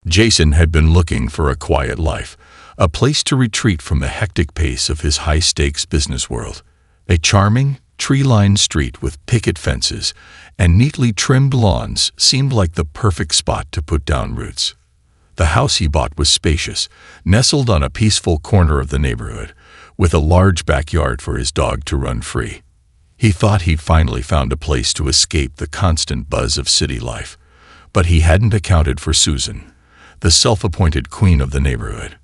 Jason had been looking for a quiet life, a place to retreat from the hectic pace of his high-stakes business world. A charming, tree-lined street with picket fences and neatly trimmed lawns seemed like the perfect spot to put down roots. The house he bought was spacious, nestled on a peaceful corner of the neighborhood, with a large backyard for his dog to run free. He thought he'd finally found a place to escape the constant buzz of city life, but he hadn't accounted for Susan, the self-appointed queen of the neighborhood.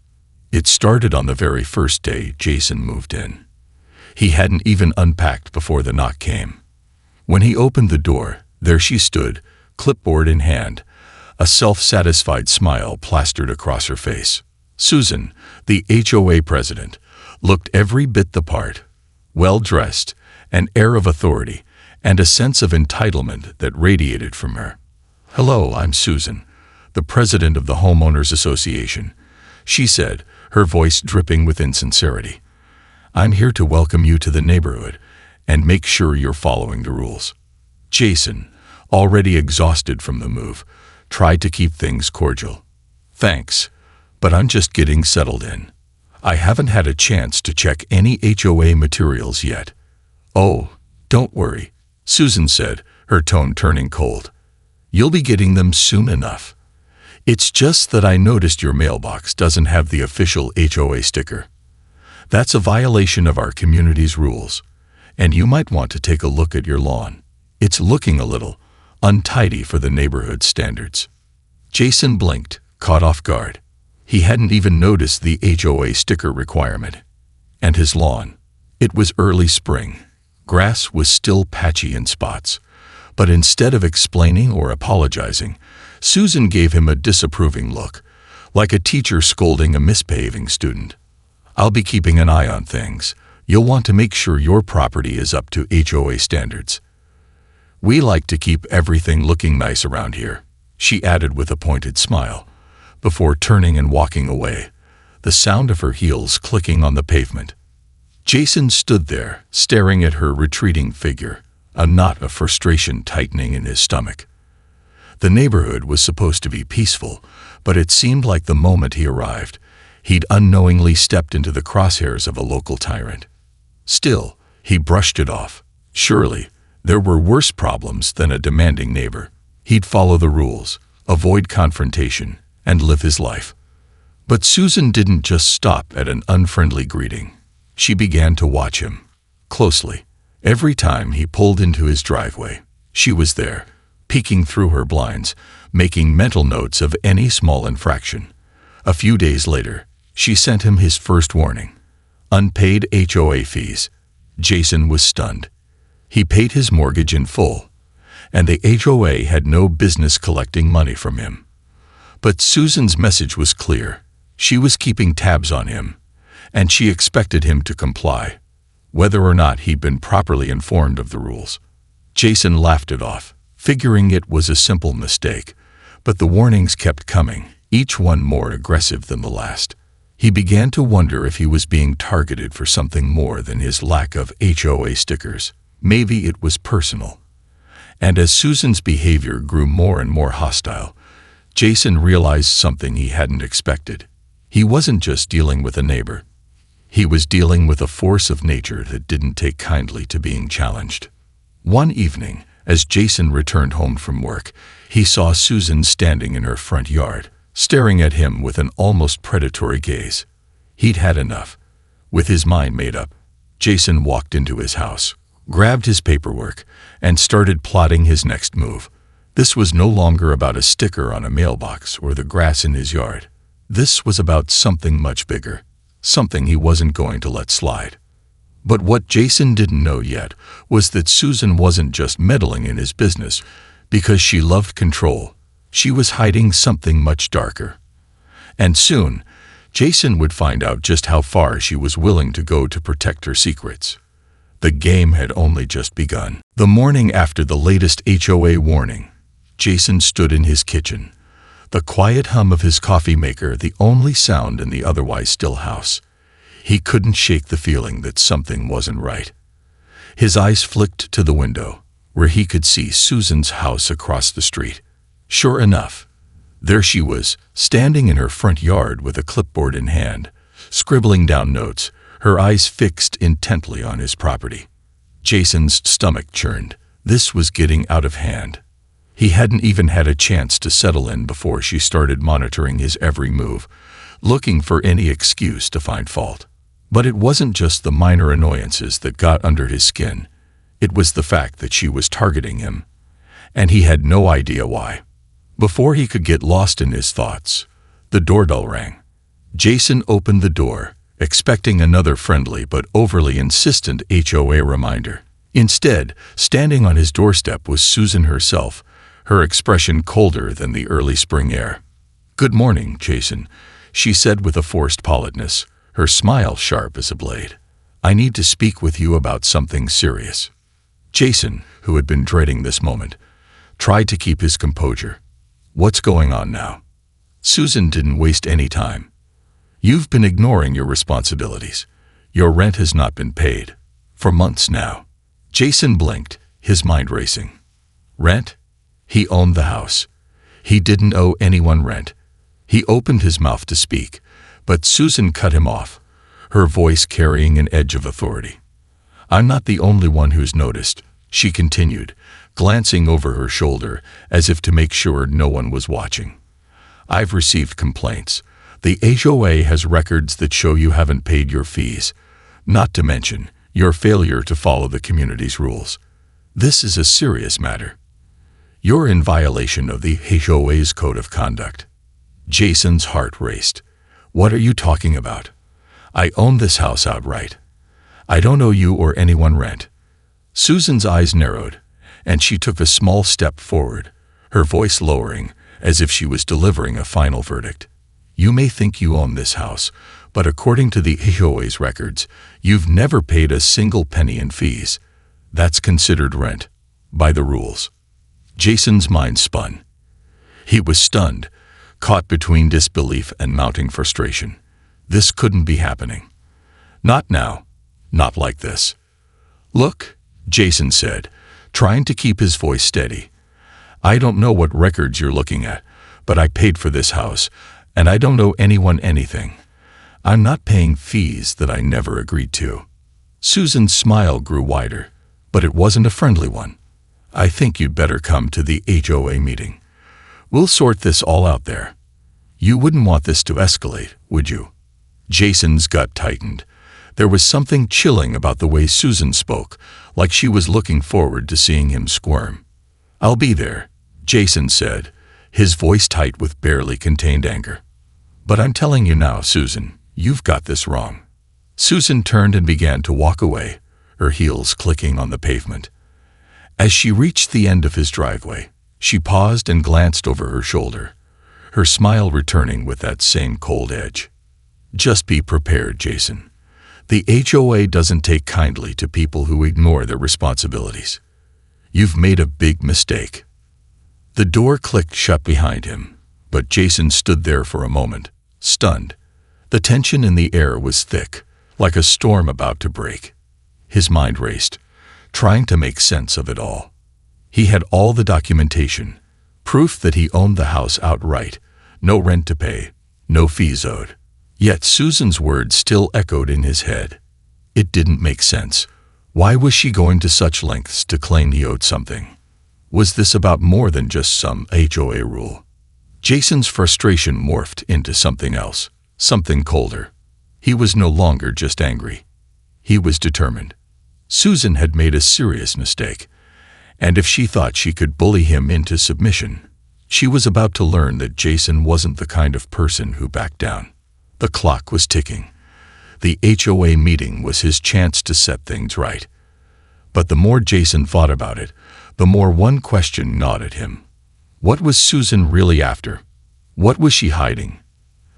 It started on the very first day Jason moved in. He hadn't even unpacked before the knock came. When he opened the door, there she stood, clipboard in hand, a self-satisfied smile plastered across her face. Susan, the HOA president, looked every bit the part, well-dressed, an air of authority, and a sense of entitlement that radiated from her. "Hello, I'm Susan, the president of the Homeowners Association," she said, her voice dripping with insincerity. "I'm here to welcome you to the neighborhood and make sure you're following the rules." Jason, already exhausted from the move, tried to keep things cordial. "Thanks, but I'm just getting settled in. I haven't had a chance to check any HOA materials yet." "Oh, don't worry," Susan said, her tone turning cold. "You'll be getting them soon enough. It's just that I noticed your mailbox doesn't have the official HOA sticker. That's a violation of our community's rules, and you might want to take a look at your lawn. It's looking a little untidy for the neighborhood standards." Jason blinked, caught off guard. He hadn't even noticed the HOA sticker requirement. And his lawn. It was early spring. Grass was still patchy in spots. But instead of explaining or apologizing, Susan gave him a disapproving look, like a teacher scolding a misbehaving student. "I'll be keeping an eye on things. You'll want to make sure your property is up to HOA standards. We like to keep everything looking nice around here," she added with a pointed smile, before turning and walking away, the sound of her heels clicking on the pavement. Jason stood there, staring at her retreating figure, a knot of frustration tightening in his stomach. The neighborhood was supposed to be peaceful, but it seemed like the moment he arrived, he'd unknowingly stepped into the crosshairs of a local tyrant. Still, he brushed it off. Surely, there were worse problems than a demanding neighbor. He'd follow the rules, avoid confrontation, and live his life. But Susan didn't just stop at an unfriendly greeting. She began to watch him closely. Every time he pulled into his driveway, she was there, peeking through her blinds, making mental notes of any small infraction. A few days later, she sent him his first warning: unpaid HOA fees. Jason was stunned. He paid his mortgage in full, and the HOA had no business collecting money from him. But Susan's message was clear. She was keeping tabs on him, and she expected him to comply, whether or not he'd been properly informed of the rules. Jason laughed it off, figuring it was a simple mistake, but the warnings kept coming, each one more aggressive than the last. He began to wonder if he was being targeted for something more than his lack of HOA stickers. Maybe it was personal. And as Susan's behavior grew more and more hostile, Jason realized something he hadn't expected. He wasn't just dealing with a neighbor. He was dealing with a force of nature that didn't take kindly to being challenged. One evening, as Jason returned home from work, he saw Susan standing in her front yard, staring at him with an almost predatory gaze. He'd had enough. With his mind made up, Jason walked into his house, grabbed his paperwork, and started plotting his next move. This was no longer about a sticker on a mailbox or the grass in his yard. This was about something much bigger, something he wasn't going to let slide. But what Jason didn't know yet was that Susan wasn't just meddling in his business because she loved control. She was hiding something much darker. And soon, Jason would find out just how far she was willing to go to protect her secrets. The game had only just begun. The morning after the latest HOA warning, Jason stood in his kitchen, the quiet hum of his coffee maker the only sound in the otherwise still house. He couldn't shake the feeling that something wasn't right. His eyes flicked to the window, where he could see Susan's house across the street. Sure enough, There she was, standing in her front yard with a clipboard in hand, scribbling down notes, her eyes fixed intently on his property. Jason's stomach churned. This was getting out of hand. He hadn't even had a chance to settle in before she started monitoring his every move, looking for any excuse to find fault. But it wasn't just the minor annoyances that got under his skin. It was the fact that she was targeting him, and he had no idea why. Before he could get lost in his thoughts, the doorbell rang. Jason opened the door, expecting another friendly but overly insistent HOA reminder. Instead, standing on his doorstep was Susan herself, her expression colder than the early spring air. "Good morning, Jason," she said with a forced politeness, her smile sharp as a blade. "I need to speak with you about something serious." Jason, who had been dreading this moment, tried to keep his composure. "What's going on now?" Susan didn't waste any time. "You've been ignoring your responsibilities. Your rent has not been paid. For months now." Jason blinked, his mind racing. Rent? He owned the house. He didn't owe anyone rent. He opened his mouth to speak, but Susan cut him off, her voice carrying an edge of authority. "I'm not the only one who's noticed," she continued, glancing over her shoulder as if to make sure no one was watching. "I've received complaints. The HOA has records that show you haven't paid your fees, not to mention your failure to follow the community's rules. This is a serious matter. You're in violation of the HOA's code of conduct." Jason's heart raced. "What are you talking about? I own this house outright. I don't owe you or anyone rent." Susan's eyes narrowed, and she took a small step forward, her voice lowering, as if she was delivering a final verdict. "You may think you own this house, but according to the HOA's records, you've never paid a single penny in fees. That's considered rent, by the rules." Jason's mind spun. He was stunned, caught between disbelief and mounting frustration. This couldn't be happening. Not now. Not like this. "Look," Jason said, trying to keep his voice steady. "I don't know what records you're looking at, but I paid for this house, and I don't owe anyone anything. I'm not paying fees that I never agreed to." Susan's smile grew wider, but it wasn't a friendly one. "I think you'd better come to the HOA meeting. We'll sort this all out there. You wouldn't want this to escalate, would you?" Jason's gut tightened. There was something chilling about the way Susan spoke, like she was looking forward to seeing him squirm. "I'll be there," Jason said, his voice tight with barely contained anger. "But I'm telling you now, Susan, you've got this wrong." Susan turned and began to walk away, her heels clicking on the pavement. As she reached the end of his driveway, she paused and glanced over her shoulder, her smile returning with that same cold edge. "Just be prepared, Jason. The HOA doesn't take kindly to people who ignore their responsibilities. You've made a big mistake." The door clicked shut behind him, but Jason stood there for a moment, stunned. The tension in the air was thick, like a storm about to break. His mind raced, trying to make sense of it all. He had all the documentation, proof that he owned the house outright, no rent to pay, no fees owed. Yet Susan's words still echoed in his head. It didn't make sense. Why was she going to such lengths to claim he owed something? Was this about more than just some HOA rule? Jason's frustration morphed into something else, something colder. He was no longer just angry. He was determined. Susan had made a serious mistake, and if she thought she could bully him into submission, she was about to learn that Jason wasn't the kind of person who backed down. The clock was ticking. The HOA meeting was his chance to set things right. But the more Jason thought about it, the more one question gnawed at him. What was Susan really after? What was she hiding?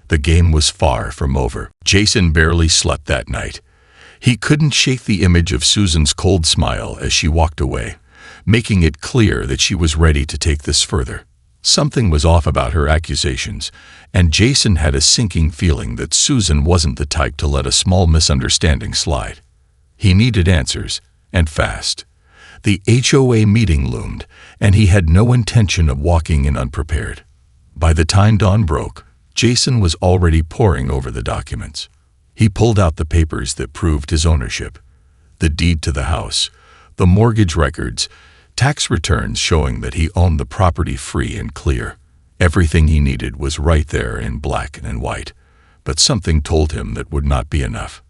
The game was far from over. Jason barely slept that night. He couldn't shake the image of Susan's cold smile as she walked away, making it clear that she was ready to take this further. Something was off about her accusations, and Jason had a sinking feeling that Susan wasn't the type to let a small misunderstanding slide. He needed answers, and fast. The HOA meeting loomed, and he had no intention of walking in unprepared. By the time dawn broke, Jason was already poring over the documents. He pulled out the papers that proved his ownership: the deed to the house, the mortgage records, tax returns showing that he owned the property free and clear. Everything he needed was right there in black and white, but something told him that would not be enough.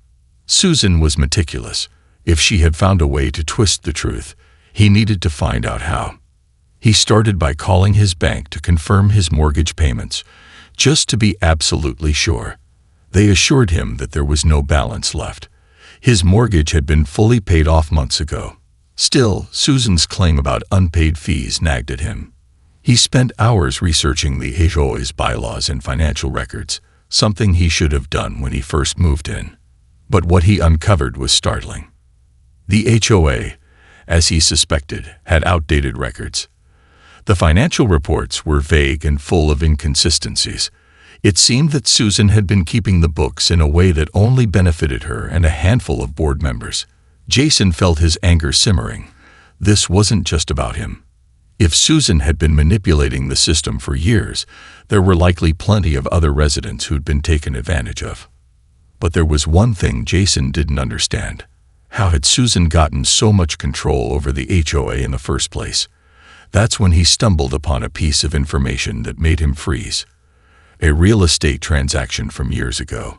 Susan was meticulous. If she had found a way to twist the truth, he needed to find out how. He started by calling his bank to confirm his mortgage payments, just to be absolutely sure. They assured him that there was no balance left. His mortgage had been fully paid off months ago. Still, Susan's claim about unpaid fees nagged at him. He spent hours researching the HOA's bylaws and financial records, something he should have done when he first moved in. But what he uncovered was startling. The HOA, as he suspected, had outdated records. The financial reports were vague and full of inconsistencies. It seemed that Susan had been keeping the books in a way that only benefited her and a handful of board members. Jason felt his anger simmering. This wasn't just about him. If Susan had been manipulating the system for years, there were likely plenty of other residents who'd been taken advantage of. But there was one thing Jason didn't understand. How had Susan gotten so much control over the HOA in the first place? That's when he stumbled upon a piece of information that made him freeze. A real estate transaction from years ago,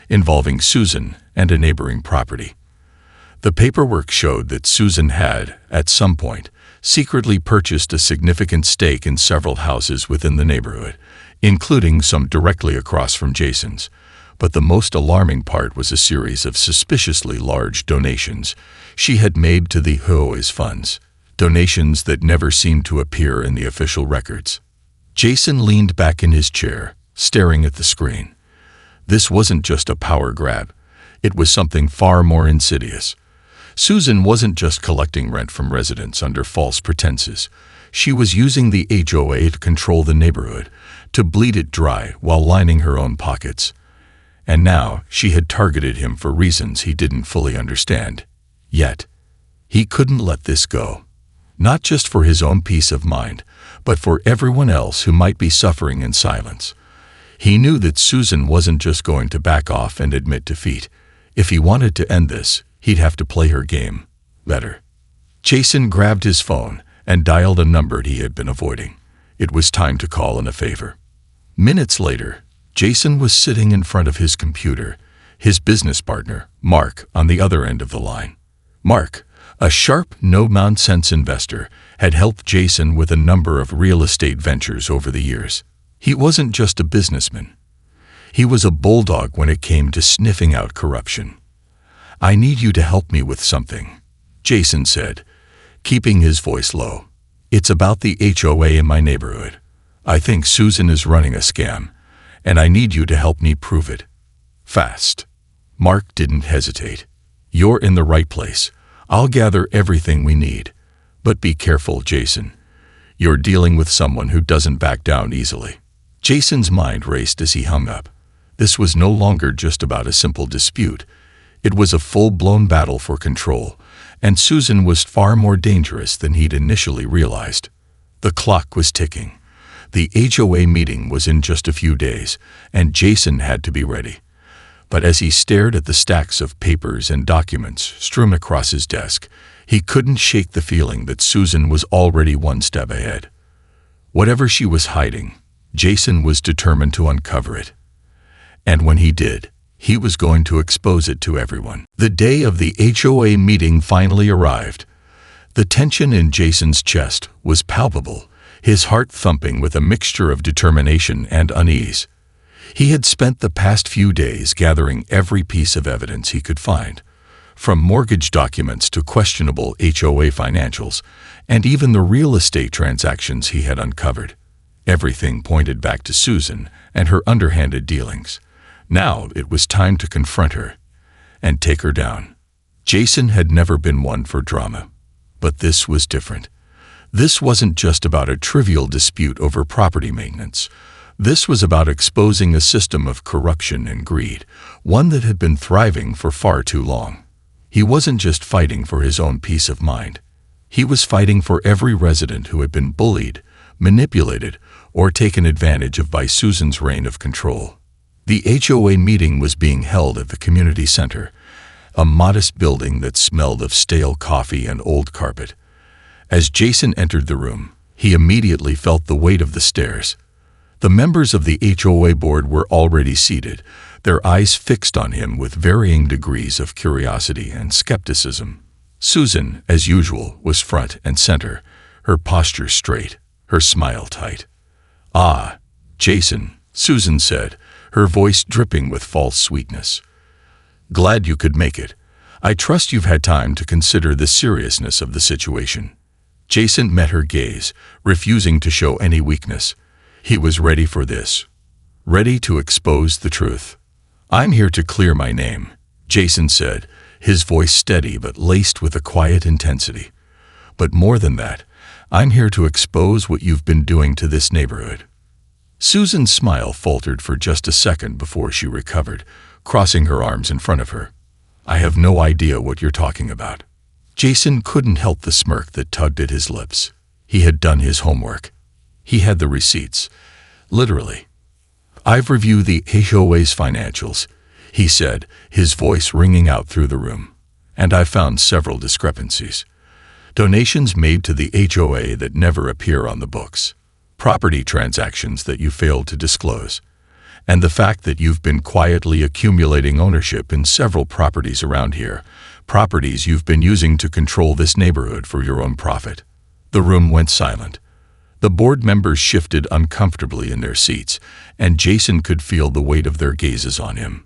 involving Susan and a neighboring property. The paperwork showed that Susan had, at some point, secretly purchased a significant stake in several houses within the neighborhood, including some directly across from Jason's. But the most alarming part was a series of suspiciously large donations she had made to the HOA's funds, donations that never seemed to appear in the official records. Jason leaned back in his chair, staring at the screen. This wasn't just a power grab. It was something far more insidious. Susan wasn't just collecting rent from residents under false pretenses. She was using the HOA to control the neighborhood, to bleed it dry while lining her own pockets. And now she had targeted him for reasons he didn't fully understand. Yet, he couldn't let this go. Not just for his own peace of mind, but for everyone else who might be suffering in silence. He knew that Susan wasn't just going to back off and admit defeat. If he wanted to end this, he'd have to play her game better. Jason grabbed his phone and dialed a number he had been avoiding. It was time to call in a favor. Minutes later, Jason was sitting in front of his computer, his business partner, Mark, on the other end of the line. Mark, a sharp, no-nonsense investor, had helped Jason with a number of real estate ventures over the years. He wasn't just a businessman. He was a bulldog when it came to sniffing out corruption. "I need you to help me with something," Jason said, keeping his voice low. "It's about the HOA in my neighborhood. I think Susan is running a scam, and I need you to help me prove it. Fast." Mark didn't hesitate. "You're in the right place. I'll gather everything we need. But be careful, Jason. You're dealing with someone who doesn't back down easily." Jason's mind raced as he hung up. This was no longer just about a simple dispute. It was a full-blown battle for control, and Susan was far more dangerous than he'd initially realized. The clock was ticking. The HOA meeting was in just a few days, and Jason had to be ready. But as he stared at the stacks of papers and documents strewn across his desk, he couldn't shake the feeling that Susan was already one step ahead. Whatever she was hiding, Jason was determined to uncover it. And when he did, he was going to expose it to everyone. The day of the HOA meeting finally arrived. The tension in Jason's chest was palpable, his heart thumping with a mixture of determination and unease. He had spent the past few days gathering every piece of evidence he could find, from mortgage documents to questionable HOA financials, and even the real estate transactions he had uncovered. Everything pointed back to Susan and her underhanded dealings. Now it was time to confront her and take her down. Jason had never been one for drama, but this was different. This wasn't just about a trivial dispute over property maintenance. This was about exposing a system of corruption and greed, one that had been thriving for far too long. He wasn't just fighting for his own peace of mind. He was fighting for every resident who had been bullied, manipulated, or taken advantage of by Susan's reign of control. The HOA meeting was being held at the community center, a modest building that smelled of stale coffee and old carpet. As Jason entered the room, he immediately felt the weight of the stairs. The members of the HOA board were already seated, their eyes fixed on him with varying degrees of curiosity and skepticism. Susan, as usual, was front and center, her posture straight, her smile tight. "Ah, Jason," Susan said, her voice dripping with false sweetness. "Glad you could make it. I trust you've had time to consider the seriousness of the situation." Jason met her gaze, refusing to show any weakness. He was ready for this, ready to expose the truth. "I'm here to clear my name," Jason said, his voice steady but laced with a quiet intensity. "But more than that, I'm here to expose what you've been doing to this neighborhood." Susan's smile faltered for just a second before she recovered, crossing her arms in front of her. "I have no idea what you're talking about." Jason couldn't help the smirk that tugged at his lips. He had done his homework. He had the receipts. Literally. "I've reviewed the HOA's financials," he said, his voice ringing out through the room. "And I found several discrepancies. Donations made to the HOA that never appear on the books. Property transactions that you failed to disclose. And the fact that you've been quietly accumulating ownership in several properties around here, properties you've been using to control this neighborhood for your own profit." The room went silent. The board members shifted uncomfortably in their seats, and Jason could feel the weight of their gazes on him.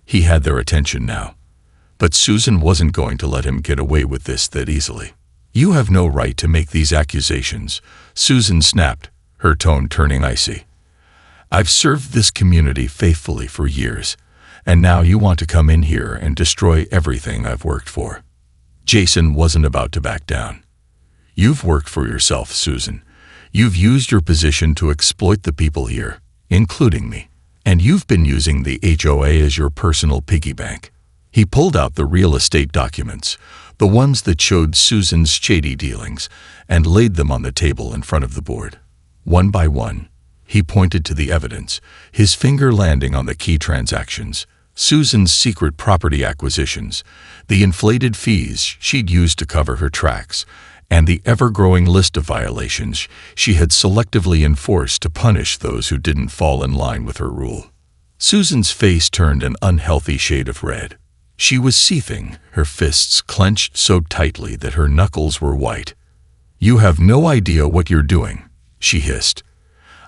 He had their attention now. But Susan wasn't going to let him get away with this that easily. "You have no right to make these accusations," Susan snapped, her tone turning icy. "I've served this community faithfully for years, and now you want to come in here and destroy everything I've worked for." Jason wasn't about to back down. "You've worked for yourself, Susan. You've used your position to exploit the people here, including me. And you've been using the HOA as your personal piggy bank." He pulled out the real estate documents, the ones that showed Susan's shady dealings, and laid them on the table in front of the board. One by one, he pointed to the evidence, his finger landing on the key transactions: Susan's secret property acquisitions, the inflated fees she'd used to cover her tracks, and the ever-growing list of violations she had selectively enforced to punish those who didn't fall in line with her rule. Susan's face turned an unhealthy shade of red. She was seething, her fists clenched so tightly that her knuckles were white. "You have no idea what you're doing," she hissed.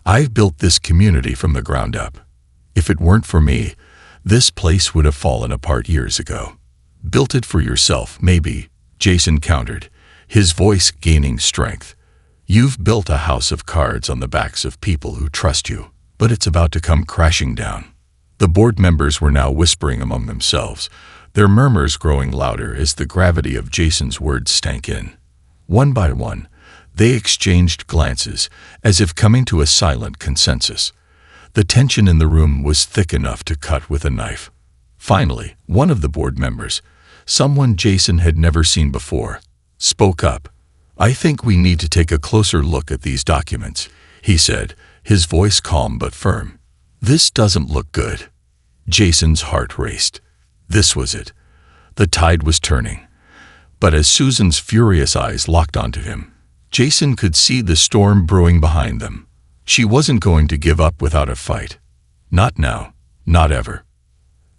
"I've built this community from the ground up. If it weren't for me, this place would have fallen apart years ago." "Built it for yourself, maybe," Jason countered, his voice gaining strength. "You've built a house of cards on the backs of people who trust you, but it's about to come crashing down." The board members were now whispering among themselves, their murmurs growing louder as the gravity of Jason's words sank in. One by one, they exchanged glances, as if coming to a silent consensus. The tension in the room was thick enough to cut with a knife. Finally, one of the board members, someone Jason had never seen before, spoke up. "I think we need to take a closer look at these documents," he said, his voice calm but firm. "This doesn't look good." Jason's heart raced. This was it. The tide was turning. But as Susan's furious eyes locked onto him, Jason could see the storm brewing behind them. She wasn't going to give up without a fight. Not now, not ever.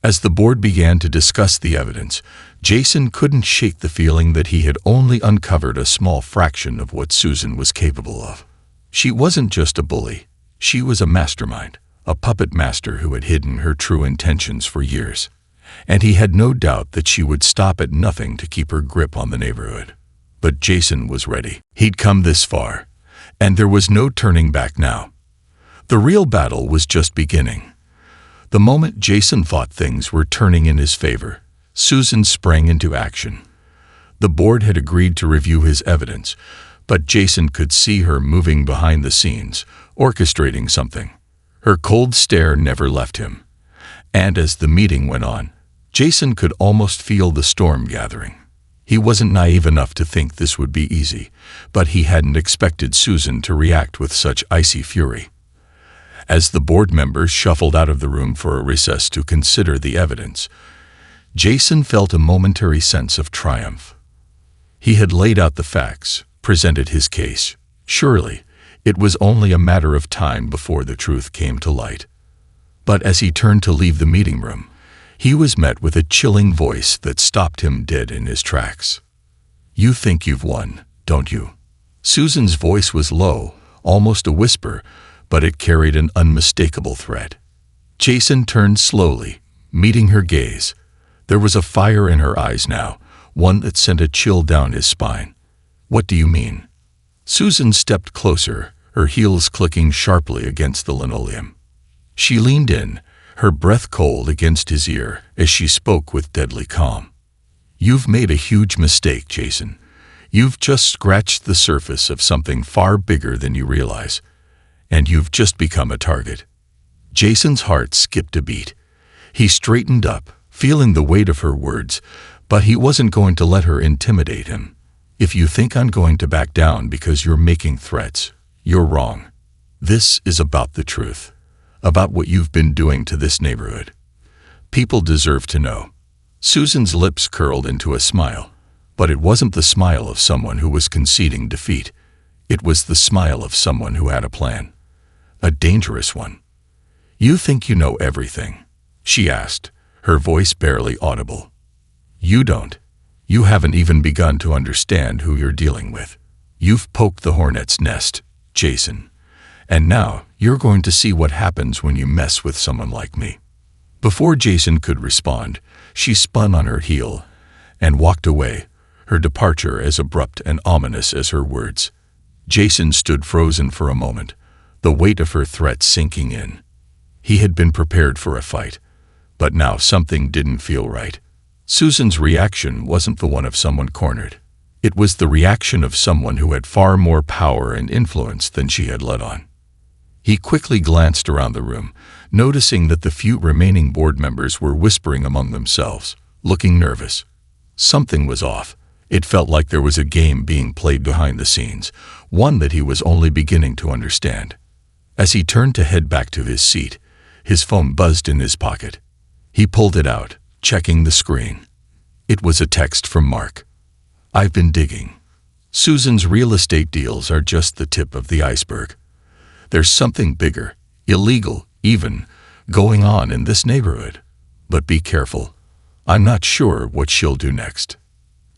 As the board began to discuss the evidence, Jason couldn't shake the feeling that he had only uncovered a small fraction of what Susan was capable of. She wasn't just a bully. She was a mastermind, a puppet master who had hidden her true intentions for years. And he had no doubt that she would stop at nothing to keep her grip on the neighborhood. But Jason was ready. He'd come this far, and there was no turning back now. The real battle was just beginning. The moment Jason thought things were turning in his favor, Susan sprang into action. The board had agreed to review his evidence, but Jason could see her moving behind the scenes, orchestrating something. Her cold stare never left him. And as the meeting went on, Jason could almost feel the storm gathering. He wasn't naive enough to think this would be easy, but he hadn't expected Susan to react with such icy fury. As the board members shuffled out of the room for a recess to consider the evidence, Jason felt a momentary sense of triumph. He had laid out the facts, presented his case. Surely, it was only a matter of time before the truth came to light. But as he turned to leave the meeting room, he was met with a chilling voice that stopped him dead in his tracks. "You think you've won, don't you?" Susan's voice was low, almost a whisper, but it carried an unmistakable threat. Jason turned slowly, meeting her gaze. There was a fire in her eyes now, one that sent a chill down his spine. "What do you mean?" Susan stepped closer, her heels clicking sharply against the linoleum. She leaned in, her breath cold against his ear as she spoke with deadly calm. "You've made a huge mistake, Jason. You've just scratched the surface of something far bigger than you realize, and you've just become a target." Jason's heart skipped a beat. He straightened up, feeling the weight of her words, but he wasn't going to let her intimidate him. "If you think I'm going to back down because you're making threats, you're wrong. This is about the truth, about what you've been doing to this neighborhood. People deserve to know." Susan's lips curled into a smile, but it wasn't the smile of someone who was conceding defeat. It was the smile of someone who had a plan. A dangerous one. "You think you know everything?" she asked, her voice barely audible. "You don't. You haven't even begun to understand who you're dealing with. You've poked the hornet's nest, Jason. And now you're going to see what happens when you mess with someone like me." Before Jason could respond, she spun on her heel and walked away, her departure as abrupt and ominous as her words. Jason stood frozen for a moment, the weight of her threat sinking in. He had been prepared for a fight, but now something didn't feel right. Susan's reaction wasn't the one of someone cornered. It was the reaction of someone who had far more power and influence than she had let on. He quickly glanced around the room, noticing that the few remaining board members were whispering among themselves, looking nervous. Something was off. It felt like there was a game being played behind the scenes, one that he was only beginning to understand. As he turned to head back to his seat, his phone buzzed in his pocket. He pulled it out, checking the screen. It was a text from Mark. "I've been digging. Susan's real estate deals are just the tip of the iceberg. There's something bigger, illegal even, going on in this neighborhood. But be careful. I'm not sure what she'll do next."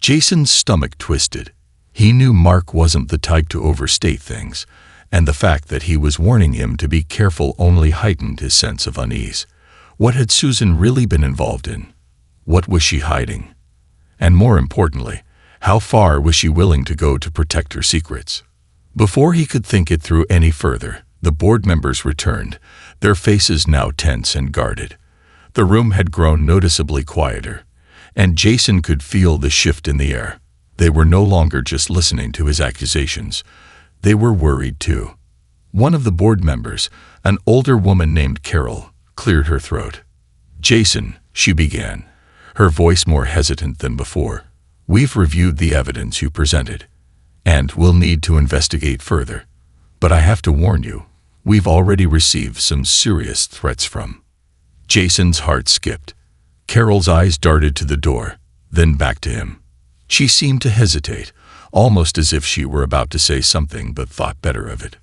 Jason's stomach twisted. He knew Mark wasn't the type to overstate things, and the fact that he was warning him to be careful only heightened his sense of unease. What had Susan really been involved in? What was she hiding? And more importantly, how far was she willing to go to protect her secrets? Before he could think it through any further, the board members returned, their faces now tense and guarded. The room had grown noticeably quieter, and Jason could feel the shift in the air. They were no longer just listening to his accusations. They were worried too. One of the board members, an older woman named Carol, cleared her throat. "Jason," she began, her voice more hesitant than before, "we've reviewed the evidence you presented, and we'll need to investigate further. But I have to warn you, we've already received some serious threats from." Jason's heart skipped. Carol's eyes darted to the door, then back to him. She seemed to hesitate, almost as if she were about to say something but thought better of it.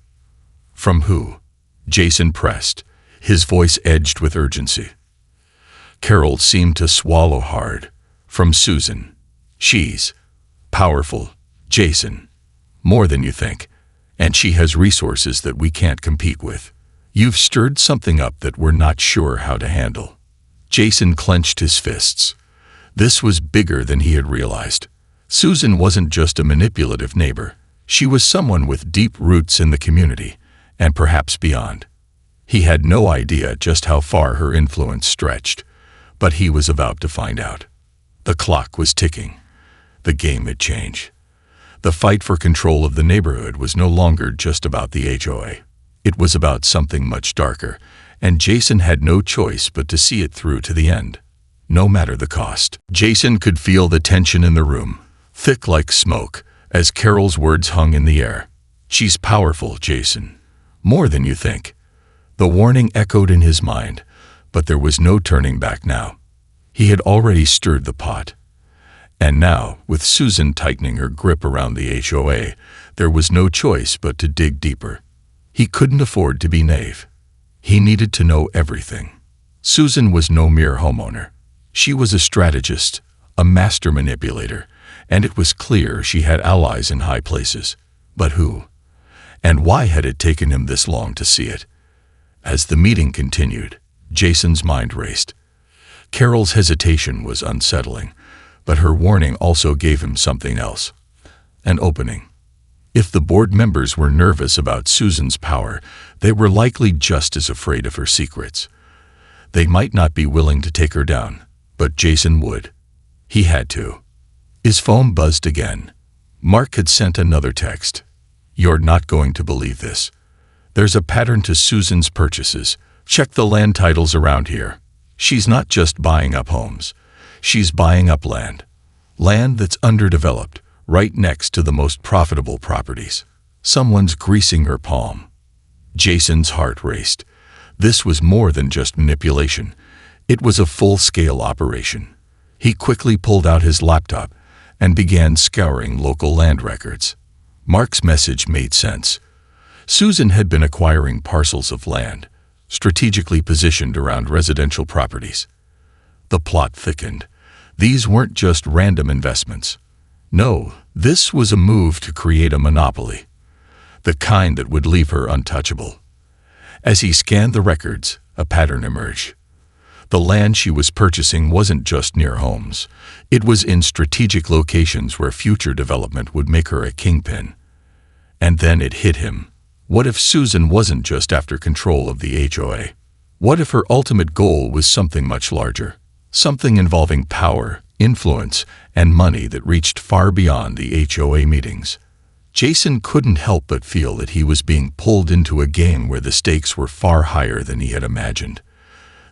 "From who?" Jason pressed, his voice edged with urgency. Carol seemed to swallow hard. "From Susan. She's powerful, Jason. More than you think. And she has resources that we can't compete with. You've stirred something up that we're not sure how to handle." Jason clenched his fists. This was bigger than he had realized. Susan wasn't just a manipulative neighbor. She was someone with deep roots in the community, and perhaps beyond. He had no idea just how far her influence stretched, but he was about to find out. The clock was ticking. The game had changed. The fight for control of the neighborhood was no longer just about the HOA. It was about something much darker, and Jason had no choice but to see it through to the end, no matter the cost. Jason could feel the tension in the room, thick like smoke, as Carol's words hung in the air. "She's powerful, Jason. More than you think." The warning echoed in his mind, but there was no turning back now. He had already stirred the pot. And now, with Susan tightening her grip around the HOA, there was no choice but to dig deeper. He couldn't afford to be naive. He needed to know everything. Susan was no mere homeowner. She was a strategist, a master manipulator, and it was clear she had allies in high places. But who? And why had it taken him this long to see it? As the meeting continued, Jason's mind raced. Carol's hesitation was unsettling, but her warning also gave him something else. An opening. If the board members were nervous about Susan's power, they were likely just as afraid of her secrets. They might not be willing to take her down, but Jason would. He had to. His phone buzzed again. Mark had sent another text. "You're not going to believe this. There's a pattern to Susan's purchases. Check the land titles around here. She's not just buying up homes. She's buying up land. Land that's underdeveloped, right next to the most profitable properties. Someone's greasing her palm." Jason's heart raced. This was more than just manipulation. It was a full-scale operation. He quickly pulled out his laptop and began scouring local land records. Mark's message made sense. Susan had been acquiring parcels of land, strategically positioned around residential properties. The plot thickened. These weren't just random investments. No, this was a move to create a monopoly, the kind that would leave her untouchable. As he scanned the records, a pattern emerged. The land she was purchasing wasn't just near homes. It was in strategic locations where future development would make her a kingpin. And then it hit him. What if Susan wasn't just after control of the HOA? What if her ultimate goal was something much larger? Something involving power, influence, and money that reached far beyond the HOA meetings. Jason couldn't help but feel that he was being pulled into a game where the stakes were far higher than he had imagined.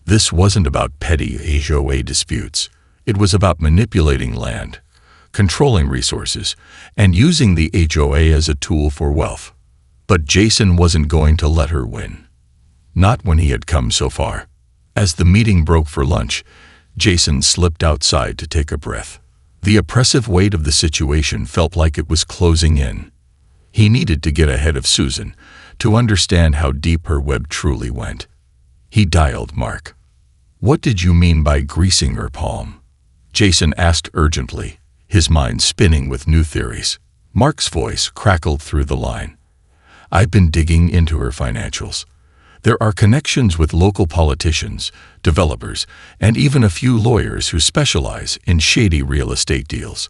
This wasn't about petty HOA disputes. It was about manipulating land, controlling resources, and using the HOA as a tool for wealth. But Jason wasn't going to let her win. Not when he had come so far. As the meeting broke for lunch, Jason slipped outside to take a breath. The oppressive weight of the situation felt like it was closing in. He needed to get ahead of Susan, to understand how deep her web truly went. He dialed Mark. "What did you mean by greasing her palm?" Jason asked urgently, his mind spinning with new theories. Mark's voice crackled through the line. "I've been digging into her financials. There are connections with local politicians, developers, and even a few lawyers who specialize in shady real estate deals.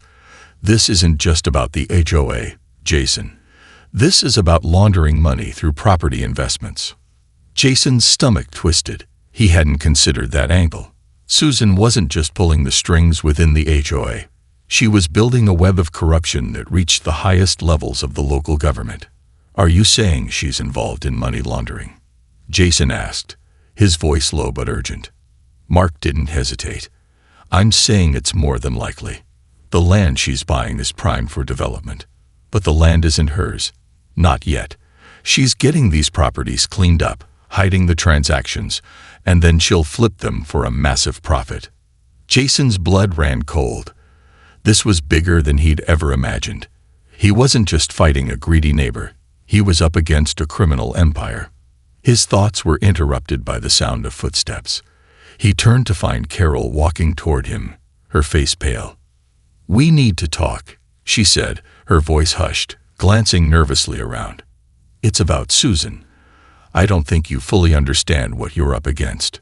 This isn't just about the HOA, Jason. This is about laundering money through property investments." Jason's stomach twisted. He hadn't considered that angle. Susan wasn't just pulling the strings within the HOA. She was building a web of corruption that reached the highest levels of the local government. "Are you saying she's involved in money laundering?" Jason asked, his voice low but urgent. Mark didn't hesitate. "I'm saying it's more than likely. The land she's buying is primed for development. But the land isn't hers. Not yet. She's getting these properties cleaned up, hiding the transactions, and then she'll flip them for a massive profit." Jason's blood ran cold. This was bigger than he'd ever imagined. He wasn't just fighting a greedy neighbor. He was up against a criminal empire. His thoughts were interrupted by the sound of footsteps. He turned to find Carol walking toward him, her face pale. "We need to talk," she said, her voice hushed, glancing nervously around. "It's about Susan. I don't think you fully understand what you're up against."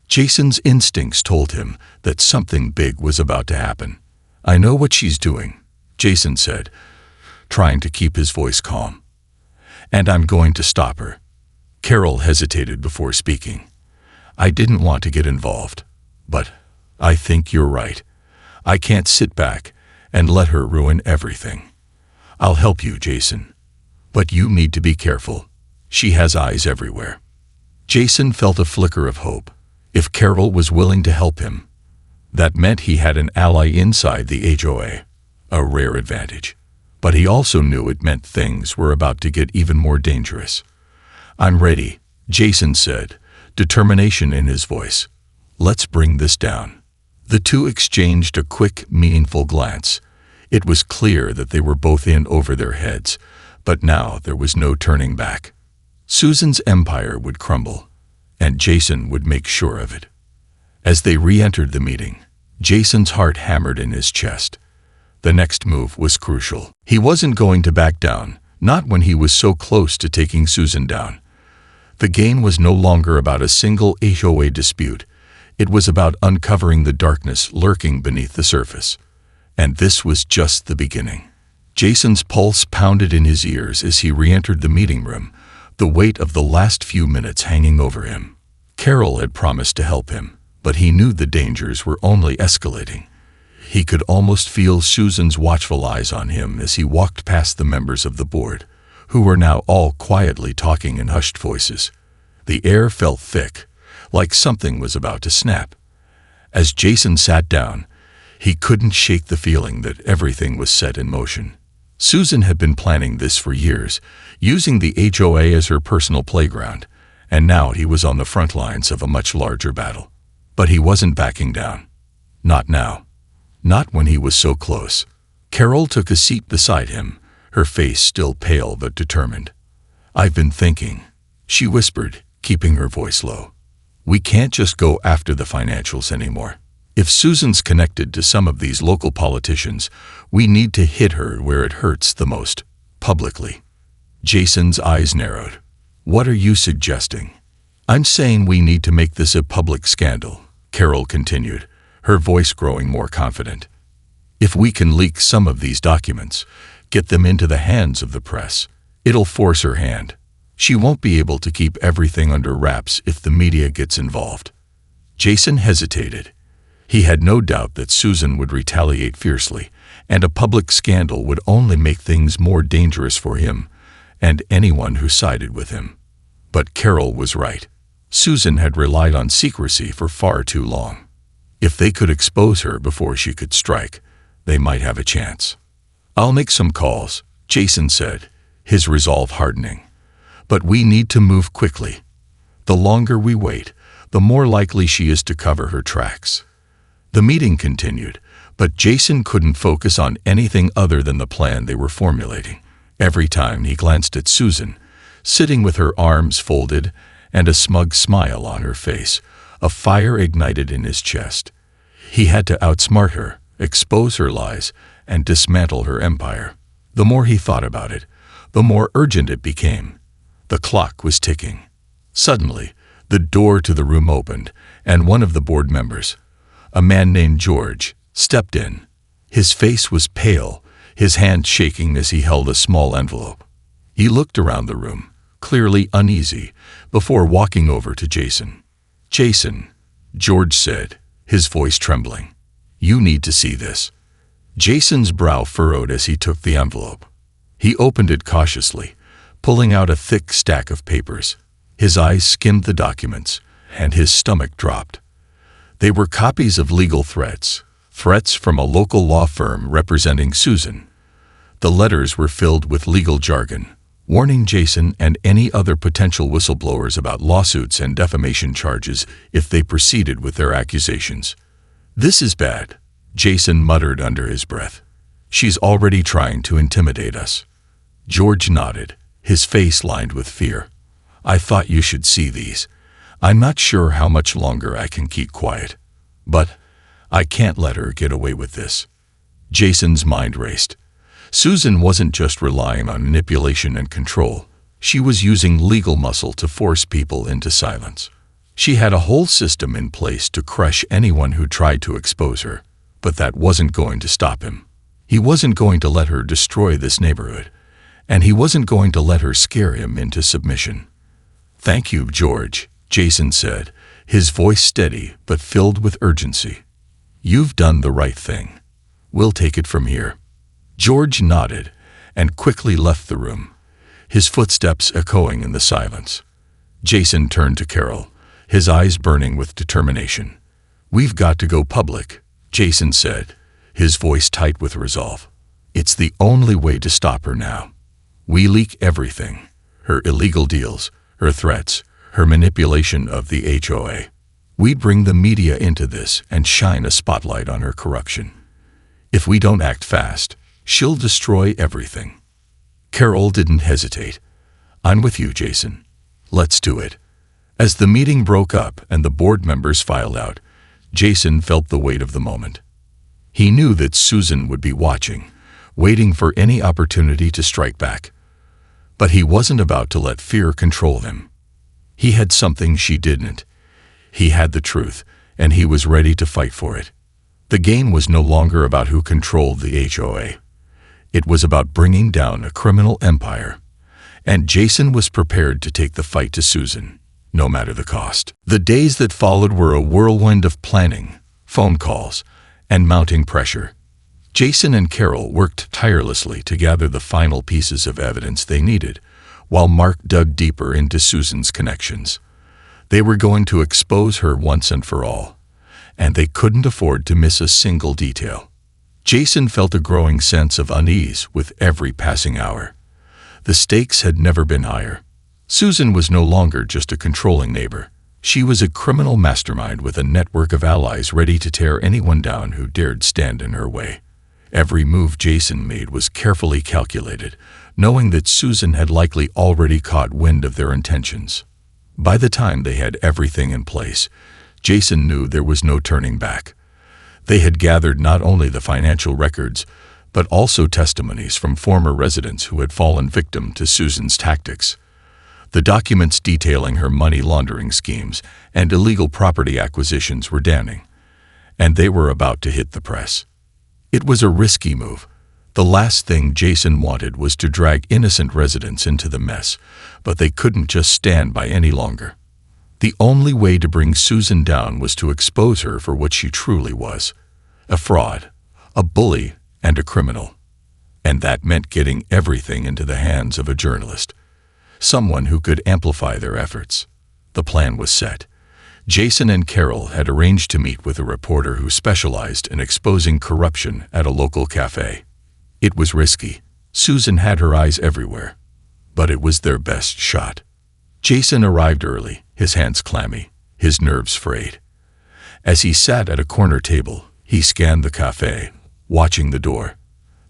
Jason's instincts told him that something big was about to happen. "I know what she's doing," Jason said, trying to keep his voice calm. "And I'm going to stop her." Carol hesitated before speaking. "I didn't want to get involved, but I think you're right. I can't sit back and let her ruin everything. I'll help you, Jason. But you need to be careful. She has eyes everywhere." Jason felt a flicker of hope. If Carol was willing to help him, that meant he had an ally inside the HOA, a rare advantage. But he also knew it meant things were about to get even more dangerous. "I'm ready," Jason said, determination in his voice. "Let's bring this down." The two exchanged a quick, meaningful glance. It was clear that they were both in over their heads, but now there was no turning back. Susan's empire would crumble, and Jason would make sure of it. As they re-entered the meeting, Jason's heart hammered in his chest. The next move was crucial. He wasn't going to back down, not when he was so close to taking Susan down. The game was no longer about a single HOA dispute. It was about uncovering the darkness lurking beneath the surface. And this was just the beginning. Jason's pulse pounded in his ears as he re-entered the meeting room, the weight of the last few minutes hanging over him. Carol had promised to help him, but he knew the dangers were only escalating. He could almost feel Susan's watchful eyes on him as he walked past the members of the board, who were now all quietly talking in hushed voices. The air felt thick, like something was about to snap. As Jason sat down, he couldn't shake the feeling that everything was set in motion. Susan had been planning this for years, using the HOA as her personal playground, and now he was on the front lines of a much larger battle. But he wasn't backing down. Not now. Not when he was so close. Carol took a seat beside him, her face still pale but determined. "I've been thinking," she whispered, keeping her voice low. "We can't just go after the financials anymore. If Susan's connected to some of these local politicians, we need to hit her where it hurts the most, publicly." Jason's eyes narrowed. "What are you suggesting?" "I'm saying we need to make this a public scandal," Carol continued, her voice growing more confident. "If we can leak some of these documents, get them into the hands of the press, it'll force her hand. She won't be able to keep everything under wraps if the media gets involved." Jason hesitated. He had no doubt that Susan would retaliate fiercely, and a public scandal would only make things more dangerous for him and anyone who sided with him. But Carol was right. Susan had relied on secrecy for far too long. If they could expose her before she could strike, they might have a chance. "I'll make some calls," Jason said, his resolve hardening. "But we need to move quickly. The longer we wait, the more likely she is to cover her tracks." The meeting continued, but Jason couldn't focus on anything other than the plan they were formulating. Every time he glanced at Susan, sitting with her arms folded and a smug smile on her face, a fire ignited in his chest. He had to outsmart her, expose her lies, and dismantle her empire. The more he thought about it, the more urgent it became. The clock was ticking. Suddenly, the door to the room opened, and one of the board members, a man named George, stepped in. His face was pale, his hand shaking as he held a small envelope. He looked around the room, clearly uneasy, before walking over to Jason. "Jason," George said, his voice trembling, "you need to see this." Jason's brow furrowed as he took the envelope. He opened it cautiously, pulling out a thick stack of papers. His eyes skimmed the documents, and his stomach dropped. They were copies of legal threats from a local law firm representing Susan. The letters were filled with legal jargon, warning Jason and any other potential whistleblowers about lawsuits and defamation charges if they proceeded with their accusations. "This is bad," Jason muttered under his breath. "She's already trying to intimidate us." George nodded, his face lined with fear. "I thought you should see these. I'm not sure how much longer I can keep quiet. But I can't let her get away with this." Jason's mind raced. Susan wasn't just relying on manipulation and control. She was using legal muscle to force people into silence. She had a whole system in place to crush anyone who tried to expose her. But that wasn't going to stop him. He wasn't going to let her destroy this neighborhood, and he wasn't going to let her scare him into submission. "Thank you, George," Jason said, his voice steady but filled with urgency. "You've done the right thing. We'll take it from here." George nodded and quickly left the room, his footsteps echoing in the silence. Jason turned to Carol, his eyes burning with determination. "We've got to go public," Jason said, his voice tight with resolve. It's the only way to stop her now. We leak everything. Her illegal deals, her threats, her manipulation of the HOA. We bring the media into this and shine a spotlight on her corruption. If we don't act fast, she'll destroy everything." Carol didn't hesitate. "I'm with you, Jason. Let's do it." As the meeting broke up and the board members filed out, Jason felt the weight of the moment. He knew that Susan would be watching, waiting for any opportunity to strike back. But he wasn't about to let fear control him. He had something she didn't. He had the truth, and he was ready to fight for it. The game was no longer about who controlled the HOA. It was about bringing down a criminal empire. And Jason was prepared to take the fight to Susan, no matter the cost. The days that followed were a whirlwind of planning, phone calls, and mounting pressure. Jason and Carol worked tirelessly to gather the final pieces of evidence they needed, while Mark dug deeper into Susan's connections. They were going to expose her once and for all, and they couldn't afford to miss a single detail. Jason felt a growing sense of unease with every passing hour. The stakes had never been higher. Susan was no longer just a controlling neighbor. She was a criminal mastermind with a network of allies ready to tear anyone down who dared stand in her way. Every move Jason made was carefully calculated, knowing that Susan had likely already caught wind of their intentions. By the time they had everything in place, Jason knew there was no turning back. They had gathered not only the financial records, but also testimonies from former residents who had fallen victim to Susan's tactics. The documents detailing her money laundering schemes and illegal property acquisitions were damning, and they were about to hit the press. It was a risky move. The last thing Jason wanted was to drag innocent residents into the mess, but they couldn't just stand by any longer. The only way to bring Susan down was to expose her for what she truly was: a fraud, a bully, and a criminal. And that meant getting everything into the hands of a journalist, someone who could amplify their efforts. The plan was set. Jason and Carol had arranged to meet with a reporter who specialized in exposing corruption at a local cafe. It was risky. Susan had her eyes everywhere, but it was their best shot. Jason arrived early, his hands clammy, his nerves frayed. As he sat at a corner table, he scanned the cafe, watching the door.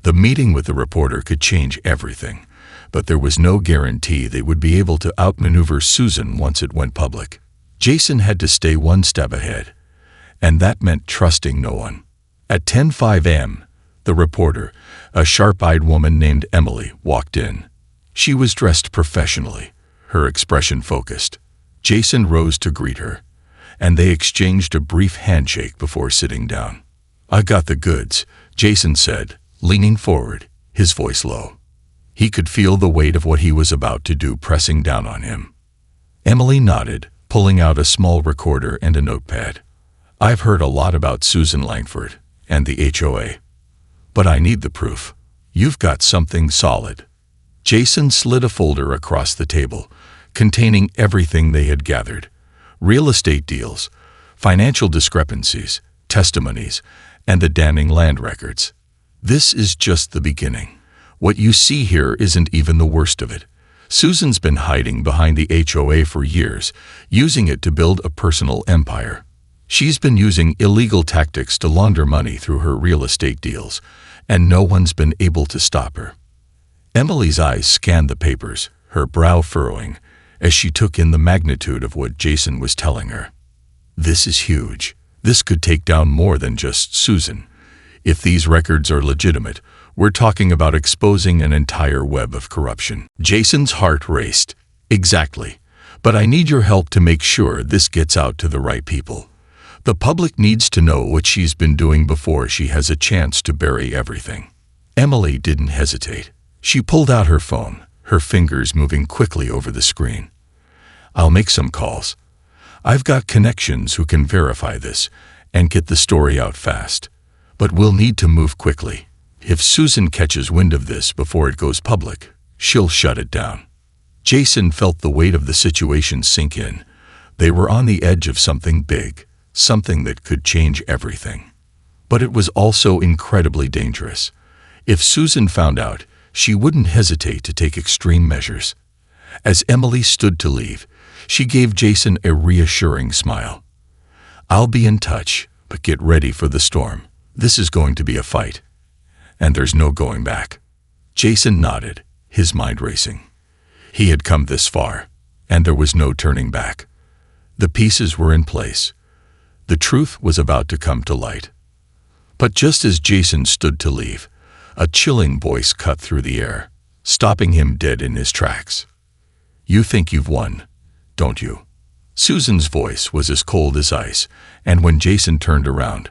The meeting with the reporter could change everything, but there was no guarantee they would be able to outmaneuver Susan once it went public. Jason had to stay one step ahead, and that meant trusting no one. At 10:05 a.m., the reporter, a sharp-eyed woman named Emily, walked in. She was dressed professionally, her expression focused. Jason rose to greet her, and they exchanged a brief handshake before sitting down. "I got the goods," Jason said, leaning forward, his voice low. He could feel the weight of what he was about to do pressing down on him. Emily nodded, pulling out a small recorder and a notepad. "I've heard a lot about Susan Langford and the HOA, but I need the proof. You've got something solid." Jason slid a folder across the table, containing everything they had gathered: real estate deals, financial discrepancies, testimonies, and the damning land records. "This is just the beginning. What you see here isn't even the worst of it. Susan's been hiding behind the HOA for years, using it to build a personal empire. She's been using illegal tactics to launder money through her real estate deals, and no one's been able to stop her." Emily's eyes scanned the papers, her brow furrowing, as she took in the magnitude of what Jason was telling her. "This is huge. This could take down more than just Susan. If these records are legitimate, we're talking about exposing an entire web of corruption." Jason's heart raced. "Exactly. But I need your help to make sure this gets out to the right people. The public needs to know what she's been doing before she has a chance to bury everything." Emily didn't hesitate. She pulled out her phone, her fingers moving quickly over the screen. "I'll make some calls. I've got connections who can verify this and get the story out fast. But we'll need to move quickly. If Susan catches wind of this before it goes public, she'll shut it down." Jason felt the weight of the situation sink in. They were on the edge of something big, something that could change everything. But it was also incredibly dangerous. If Susan found out, she wouldn't hesitate to take extreme measures. As Emily stood to leave, she gave Jason a reassuring smile. "I'll be in touch, but get ready for the storm. This is going to be a fight. And there's no going back." Jason nodded, his mind racing. He had come this far, and there was no turning back. The pieces were in place. The truth was about to come to light. But just as Jason stood to leave, a chilling voice cut through the air, stopping him dead in his tracks. "You think you've won, don't you?" Susan's voice was as cold as ice, and when Jason turned around,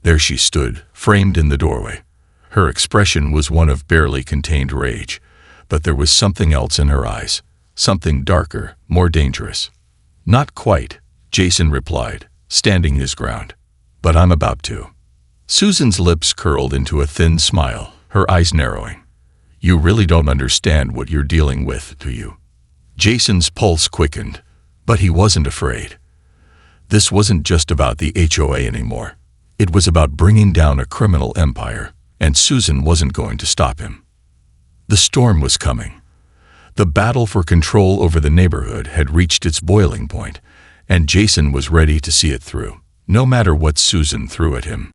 there she stood, framed in the doorway. Her expression was one of barely contained rage, but there was something else in her eyes, something darker, more dangerous. "Not quite," Jason replied, standing his ground. "But I'm about to." Susan's lips curled into a thin smile, her eyes narrowing. "You really don't understand what you're dealing with, do you?" Jason's pulse quickened, but he wasn't afraid. This wasn't just about the HOA anymore. It was about bringing down a criminal empire, and Susan wasn't going to stop him. The storm was coming. The battle for control over the neighborhood had reached its boiling point, and Jason was ready to see it through, no matter what Susan threw at him.